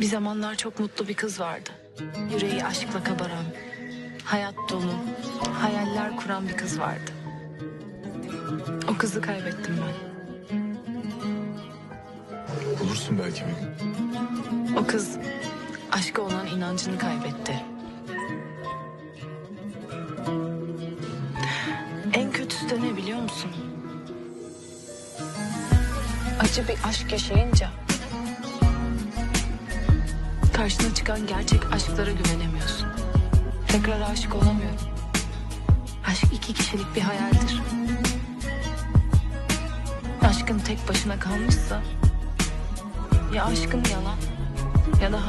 Bir zamanlar çok mutlu bir kız vardı. Yüreği aşkla kabaran, hayat dolu, hayaller kuran bir kız vardı. O kızı kaybettim ben. Bulursun belki bir gün. O kız aşka olan inancını kaybetti. En kötüsü de ne biliyor musun? Acı bir aşk yaşayınca karşına çıkan gerçek aşklara güvenemiyorsun. Tekrar aşık olamıyorum. Aşk 2 kişilik bir hayaldir. Aşkın tek başına kalmışsa ya aşkın yalan ya da